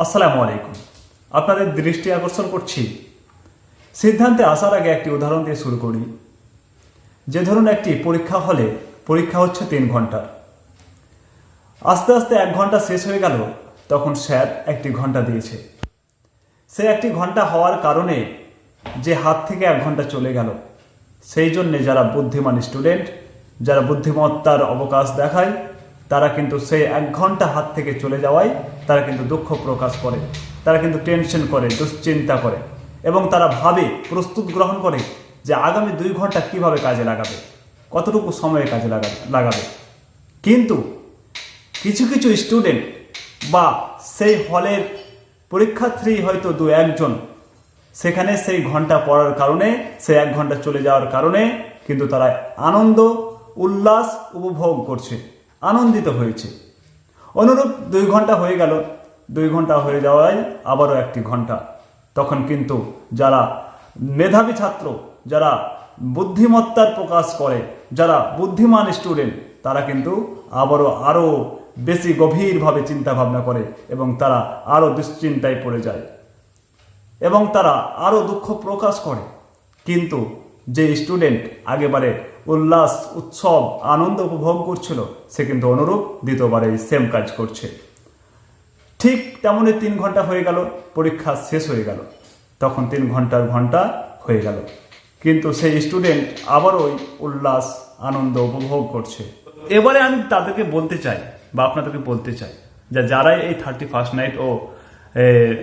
আসসালামু আলাইকুম। আপনাদের দৃষ্টি আকর্ষণ করছি সিদ্ধান্তে আসার আগে একটি উদাহরণ দিয়ে শুরু করি। যে ধরুন একটি পরীক্ষা হলে পরীক্ষা হচ্ছে 3 ঘন্টার, আস্তে আস্তে 1 ঘন্টা শেষ হয়ে গেল, তখন স্যার 1 ঘন্টা দিয়েছে। সে 1 ঘন্টা হওয়ার কারণে যে হাত থেকে 1 ঘন্টা চলে গেল, সেই জন্যে যারা বুদ্ধিমান স্টুডেন্ট, যারা বুদ্ধিমত্তার অবকাশ দেখায়, তারা কিন্তু সেই 1 ঘন্টা হাত থেকে চলে যাওয়ায় তারা কিন্তু দুঃখ প্রকাশ করে, তারা কিন্তু টেনশন করে, দুশ্চিন্তা করে এবং তারা ভাবে, প্রস্তুত গ্রহণ করে যে আগামী 2 ঘন্টা কিভাবে কাজে লাগাবে, কতটুকু সময়ে কাজে লাগাবে। কিন্তু কিছু কিছু স্টুডেন্ট বা সেই হলের পরীক্ষার্থী হয়তো 2-1 জন সেখানে সেই ঘন্টা পড়ার কারণে, সেই 1 ঘন্টা চলে যাওয়ার কারণে কিন্তু তারা আনন্দ উল্লাস উপভোগ করছে, আনন্দিত হয়েছে। অনুরূপ 2 ঘন্টা হয়ে গেল, 2 ঘন্টা হয়ে যাওয়ায় আবারও 1 ঘন্টা। তখন কিন্তু যারা মেধাবী ছাত্র, যারা বুদ্ধিমত্তার প্রকাশ করে, যারা বুদ্ধিমান স্টুডেন্ট, তারা কিন্তু আরও বেশি গভীরভাবে চিন্তা ভাবনা করে এবং তারা আরও দুশ্চিন্তায় পড়ে যায় এবং তারা আরও দুঃখ প্রকাশ করে। কিন্তু যে স্টুডেন্ট আগেবারে উল্লাস উৎসব আনন্দ উপভোগ করছিল, সে কিন্তু অনুরূপ দ্বিতীয়বারে সেম কাজ করছে। ঠিক তেমনই 3 ঘন্টা হয়ে গেল, পরীক্ষা শেষ হয়ে গেল, তখন 3 ঘন্টার ঘন্টা হয়ে গেল, কিন্তু সেই স্টুডেন্ট আবারও উল্লাস আনন্দ উপভোগ করছে। এবারে আমি তাদেরকে বলতে চাই বা আপনাদেরকে বলতে চাই যে যারা এই 31st নাইট ও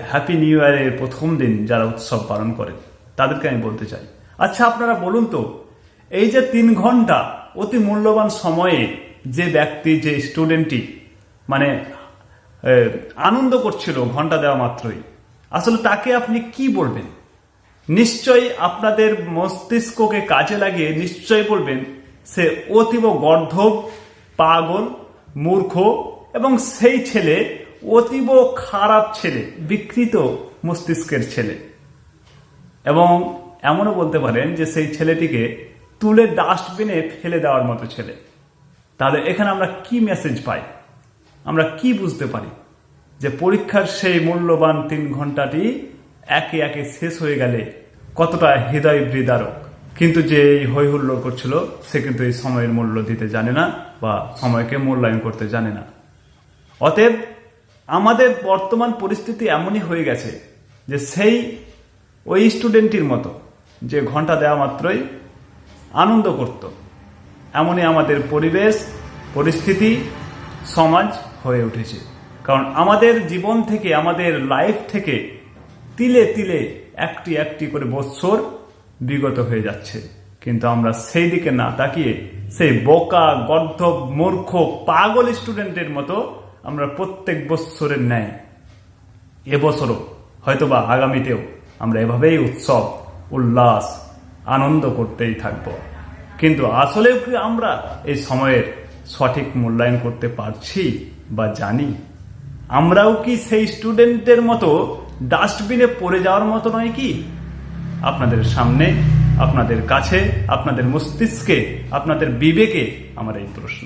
হ্যাপি নিউ ইয়ারের প্রথম দিন যারা উৎসব পালন করে, তাদেরকে আমি বলতে চাই, আচ্ছা আপনারা বলুন তো, এই যে 3 ঘন্টা অতি মূল্যবান সময়ে যে ব্যক্তি, যে স্টুডেন্টটি মানে আনন্দ করছিল ঘন্টা দেওয়া মাত্রই, আসলে তাকে আপনি কি বলবেন? নিশ্চয়ই আপনাদের মস্তিষ্ককে কাজে লাগিয়ে নিশ্চয়ই বলবেন সে অতীব গর্ধব, পাগল, মূর্খ এবং সেই ছেলে অতীব খারাপ ছেলে, বিকৃত মস্তিষ্কের ছেলে। এবং এমনও বলতে পারেন যে সেই ছেলেটিকে তুলে ডাস্টবিনে ফেলে দেওয়ার মতো ছেলে। তাহলে এখানে আমরা কি মেসেজ পাই, আমরা কি বুঝতে পারি? যে পরীক্ষার সেই মূল্যবান 3 ঘন্টাটি একে একে শেষ হয়ে গেলে কতটা হৃদয় বিদারক। কিন্তু যে এই হই হুল্লোড় করছিল, সে কিন্তু এই সময়ের মূল্য দিতে জানে না বা সময়কে মূল্যায়ন করতে জানে না। অতএব আমাদের বর্তমান পরিস্থিতি এমনই হয়ে গেছে যে সেই ওই স্টুডেন্টটির মতো যে ঘন্টা দেওয়া মাত্রই আনন্দ করত, এমনই আমাদের পরিবেশ, পরিস্থিতি, সমাজ হয়ে উঠেছে। কারণ আমাদের জীবন থেকে, আমাদের লাইফ থেকে তিলে তিলে একটি করে বৎসর বিগত হয়ে যাচ্ছে, কিন্তু আমরা সেই দিকে না তাকিয়ে সেই বোকা, গর্ধব, মূর্খ, পাগল স্টুডেন্টের মতো আমরা প্রত্যেক বৎসরের ন্যায় এবছরও হয়তোবা আগামীতেও আমরা এভাবেই উৎসব উল্লাস আনন্দ করতেই থাকব। কিন্তু আসলেও কি আমরা এই সময়ের সঠিক মূল্যায়ন করতে পারছি বা জানি? আমরাও কি সেই স্টুডেন্টের মতো ডাস্টবিনে পড়ে যাওয়ার মতো নয় কি? আপনাদের সামনে, আপনাদের কাছে, আপনাদের মস্তিষ্কে, আপনাদের বিবেকে আমার এই প্রশ্ন।